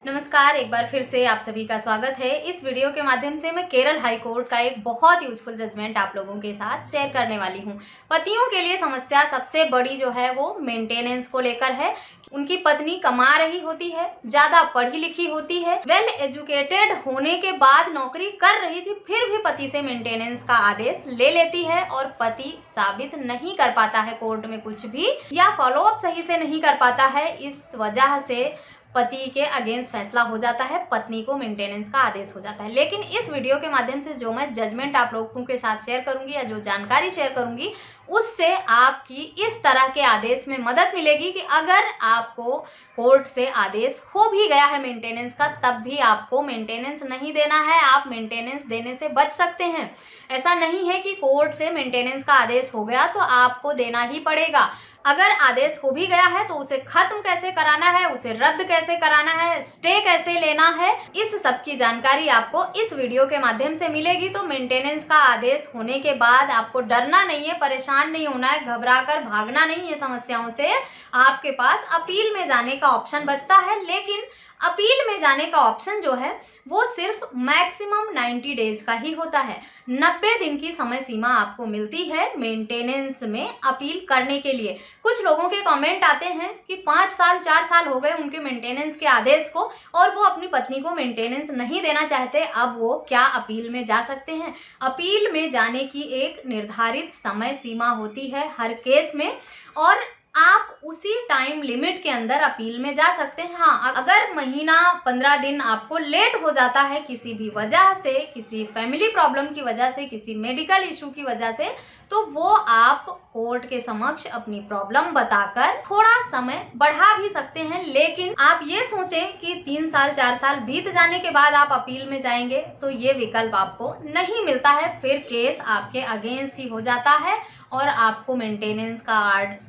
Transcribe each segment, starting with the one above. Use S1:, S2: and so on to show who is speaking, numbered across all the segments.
S1: नमस्कार, एक बार फिर से आप सभी का स्वागत है। इस वीडियो के माध्यम से मैं केरल हाई कोर्ट का एक बहुत यूजफुल जजमेंट आप लोगों के साथ शेयर करने वाली हूँ। पतियों के लिए समस्या सबसे बड़ी जो है वो मेंटेनेंस को लेकर है। उनकी पत्नी कमा रही होती है, ज्यादा पढ़ी लिखी होती है, वेल एजुकेटेड होने के बाद नौकरी कर रही थी, फिर भी पति से मेंटेनेंस का आदेश ले लेती है और पति साबित नहीं कर पाता है कोर्ट में कुछ भी, या फॉलोअप सही से नहीं कर पाता है। इस वजह से पति के अगेंस्ट फैसला हो जाता है, पत्नी को मेंटेनेंस का आदेश हो जाता है। लेकिन इस वीडियो के माध्यम से जो मैं जजमेंट आप लोगों के साथ शेयर करूंगी या जो जानकारी शेयर करूंगी, उससे आपकी इस तरह के आदेश में मदद मिलेगी कि अगर आपको कोर्ट से आदेश हो भी गया है मेंटेनेंस का, तब भी आपको मेंटेनेंस नहीं देना है। आप मेंटेनेंस देने से बच सकते हैं। ऐसा नहीं है कि कोर्ट से मेंटेनेंस का आदेश हो गया तो आपको देना ही पड़ेगा। अगर आदेश हो भी गया है तो उसे खत्म कैसे कराना है, उसे रद्द कैसे कराना है, स्टे कैसे लेना है, इस सब की जानकारी आपको इस वीडियो के माध्यम से मिलेगी। तो मेंटेनेंस का आदेश होने के बाद आपको डरना नहीं है, परेशान नहीं होना है, घबरा कर भागना नहीं है समस्याओं से। आपके पास अपील में जाने का ऑप्शन बचता है, लेकिन अपील में जाने का ऑप्शन जो है वो सिर्फ मैक्सिमम 90 डेज का ही होता है। 90 दिन की समय सीमा आपको मिलती है मेंटेनेंस में अपील करने के लिए। कुछ लोगों के कमेंट आते हैं कि 5 साल 4 साल हो गए उनके मेंटेनेंस के आदेश को और वो अपनी पत्नी को मेंटेनेंस नहीं देना चाहते, अब वो क्या अपील में जा सकते हैं? अपील में जाने की एक निर्धारित समय सीमा होती है हर केस में, और आप उसी टाइम लिमिट के अंदर अपील में जा सकते हैं। हाँ, अगर महीना 15 दिन आपको लेट हो जाता है किसी भी वजह से, किसी फैमिली प्रॉब्लम की वजह से, किसी मेडिकल इशू की वजह से, तो वो आप कोर्ट के समक्ष अपनी प्रॉब्लम बताकर थोड़ा समय बढ़ा भी सकते हैं। लेकिन आप ये सोचें कि 3 साल 4 साल बीत जाने के बाद आप अपील में जाएंगे, तो ये विकल्प आपको नहीं मिलता है। फिर केस आपके अगेंस्ट ही हो जाता है और आपको मेंटेनेंस का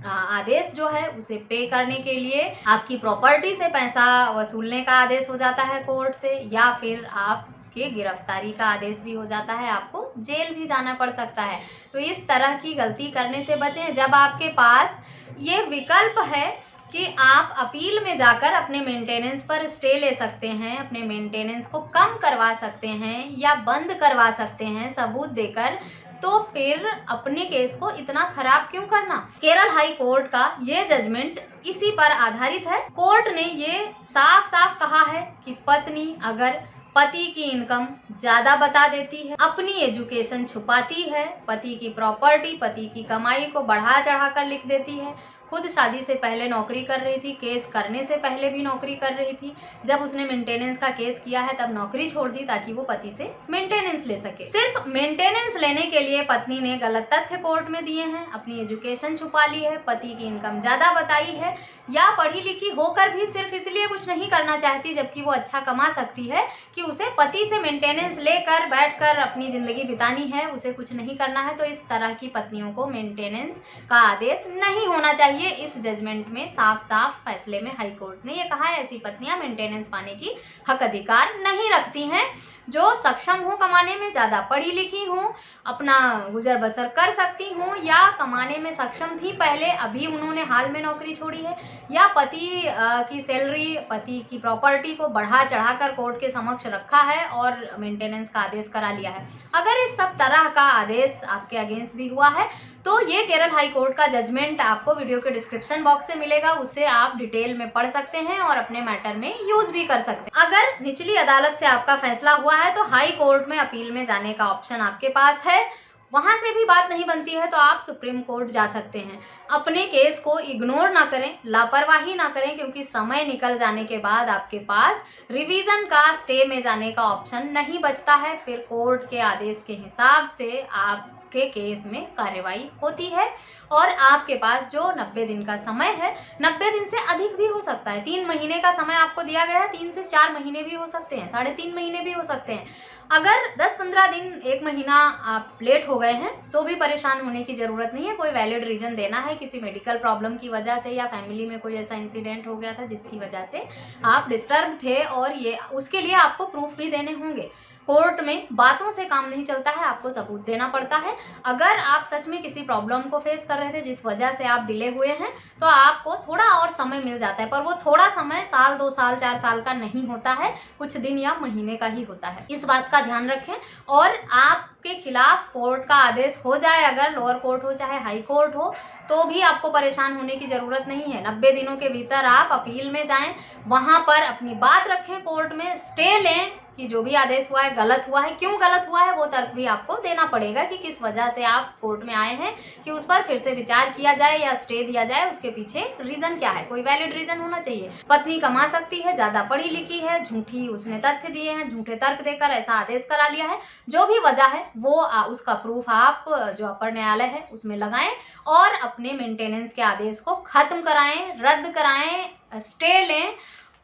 S1: आदेश जो है उसे पे करने के लिए आपकी प्रॉपर्टी से पैसा वसूलने का आदेश हो जाता है कोर्ट से, या फिर आप के गिरफ्तारी का आदेश भी हो जाता है, आपको जेल भी जाना पड़ सकता है। तो इस तरह की गलती करने से बचें। जब आपके पास ये विकल्प है कि आप अपील में जाकर अपने मेंटेनेंस पर स्टे ले सकते हैं, अपने मेंटेनेंस को कम करवा सकते हैं या बंद करवा सकते हैं सबूत देकर, तो फिर अपने केस को इतना खराब क्यों करना? केरल हाई कोर्ट का ये जजमेंट इसी पर आधारित है। कोर्ट ने ये साफ साफ कहा है कि पत्नी अगर पति की इनकम ज्यादा बता देती है, अपनी एजुकेशन छुपाती है, पति की प्रॉपर्टी, पति की कमाई को बढ़ा चढ़ा कर लिख देती है, खुद शादी से पहले नौकरी कर रही थी, केस करने से पहले भी नौकरी कर रही थी, जब उसने मेंटेनेंस का केस किया है तब नौकरी छोड़ दी ताकि वो पति से मेंटेनेंस ले सके। सिर्फ मेंटेनेंस लेने के लिए पत्नी ने गलत तथ्य कोर्ट में दिए हैं, अपनी एजुकेशन छुपा ली है, पति की इनकम ज्यादा बताई है, या पढ़ी लिखी होकर भी सिर्फ इसलिए कुछ नहीं करना चाहती जबकि वो अच्छा कमा सकती है कि उसे पति से मेंटेनेंस लेकर बैठकर अपनी जिंदगी बितानी है, उसे कुछ नहीं करना है। तो इस तरह की पत्नियों को मेंटेनेंस का आदेश नहीं होना चाहिए। इस जजमेंट में साफ साफ फैसले में हाई कोर्ट ने यह कहा है, ऐसी पत्नियां मेंटेनेंस पाने की हक अधिकार नहीं रखती हैं। जो सक्षम हो कमाने में, ज़्यादा पढ़ी लिखी हूँ, अपना गुजर बसर कर सकती हूँ, या कमाने में सक्षम थी पहले, अभी उन्होंने हाल में नौकरी छोड़ी है, या पति की सैलरी, पति की प्रॉपर्टी को बढ़ा चढ़ाकर कोर्ट के समक्ष रखा है और मेंटेनेंस का आदेश करा लिया है। अगर इस सब तरह का आदेश आपके अगेंस्ट भी हुआ है तो ये केरल हाई कोर्ट का जजमेंट आपको वीडियो के डिस्क्रिप्शन बॉक्स से मिलेगा, उससे आप डिटेल में पढ़ सकते हैं और अपने मैटर में यूज भी कर सकते हैं। अगर निचली अदालत से आपका फैसला हुआ है तो हाई कोर्ट में अपील में जाने का ऑप्शन आपके पास है। वहां से भी बात नहीं बनती है तो आप सुप्रीम कोर्ट जा सकते हैं। अपने केस को इग्नोर ना करें, लापरवाही ना करें, क्योंकि समय निकल जाने के बाद आपके पास रिवीजन का स्टे में जाने का ऑप्शन नहीं बचता है। फिर कोर्ट के आदेश के हिसाब से आप के केस में कार्रवाई होती है और आपके पास जो 90 दिन का समय है, 90 दिन से अधिक भी हो सकता है। 3 महीने का समय आपको दिया गया है, 3 से 4 महीने भी हो सकते हैं, 3.5 महीने भी हो सकते हैं। अगर 10-15 दिन, 1 महीना आप लेट हो गए हैं तो भी परेशान होने की ज़रूरत नहीं है। कोई वैलिड रीज़न देना है, किसी मेडिकल प्रॉब्लम की वजह से या फैमिली में कोई ऐसा इंसिडेंट हो गया था जिसकी वजह से आप डिस्टर्ब थे, और ये उसके लिए आपको प्रूफ भी देने होंगे। कोर्ट में बातों से काम नहीं चलता है, आपको सबूत देना पड़ता है। अगर आप सच में किसी प्रॉब्लम को फेस कर रहे थे जिस वजह से आप डिले हुए हैं, तो आपको थोड़ा और समय मिल जाता है, पर वो थोड़ा समय साल 2 साल 4 साल का नहीं होता है, कुछ दिन या महीने का ही होता है। इस बात का ध्यान रखें। और आपके खिलाफ कोर्ट का आदेश हो जाए, अगर लोअर कोर्ट हो चाहे हाई कोर्ट हो, तो भी आपको परेशान होने की ज़रूरत नहीं है। 90 दिनों के भीतर आप अपील में जाएं, वहाँ पर अपनी बात रखें, कोर्ट में स्टे लें कि जो भी आदेश हुआ है गलत हुआ है, क्यों गलत हुआ है वो तर्क भी आपको देना पड़ेगा कि किस वजह से आप कोर्ट में आए हैं, कि उस पर फिर से विचार किया जाए या स्टे दिया जाए, उसके पीछे रीज़न क्या है, कोई वैलिड रीज़न होना चाहिए। पत्नी कमा सकती है, ज़्यादा पढ़ी लिखी है, झूठी उसने तथ्य दिए हैं, झूठे तर्क देकर ऐसा आदेश करा लिया है, जो भी वजह है वो उसका प्रूफ आप जो अपर न्यायालय है उसमें लगाएं और अपने मेंटेनेंस के आदेश को खत्म कराएं, रद्द कराएं, स्टे लें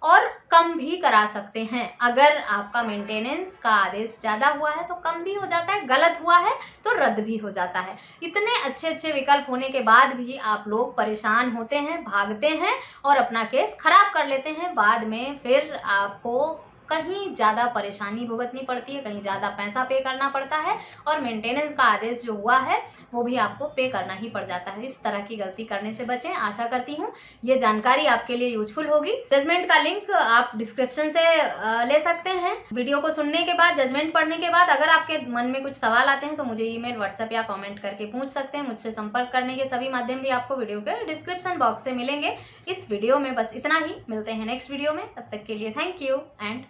S1: और कम भी करा सकते हैं। अगर आपका मेंटेनेंस का आदेश ज़्यादा हुआ है तो कम भी हो जाता है, गलत हुआ है तो रद्द भी हो जाता है। इतने अच्छे अच्छे विकल्प होने के बाद भी आप लोग परेशान होते हैं, भागते हैं और अपना केस खराब कर लेते हैं। बाद में फिर आपको कहीं ज़्यादा परेशानी भुगतनी पड़ती है, कहीं ज़्यादा पैसा पे करना पड़ता है और मेंटेनेंस का आदेश जो हुआ है वो भी आपको पे करना ही पड़ जाता है। इस तरह की गलती करने से बचें। आशा करती हूँ ये जानकारी आपके लिए यूजफुल होगी। जजमेंट का लिंक आप डिस्क्रिप्शन से ले सकते हैं। वीडियो को सुनने के बाद, जजमेंट पढ़ने के बाद अगर आपके मन में कुछ सवाल आते हैं तो मुझे ईमेल, व्हाट्सएप या कॉमेंट करके पूछ सकते हैं। मुझसे संपर्क करने के सभी माध्यम भी आपको वीडियो के डिस्क्रिप्शन बॉक्स से मिलेंगे। इस वीडियो में बस इतना ही, मिलते हैं नेक्स्ट वीडियो में। तब तक के लिए थैंक यू एंड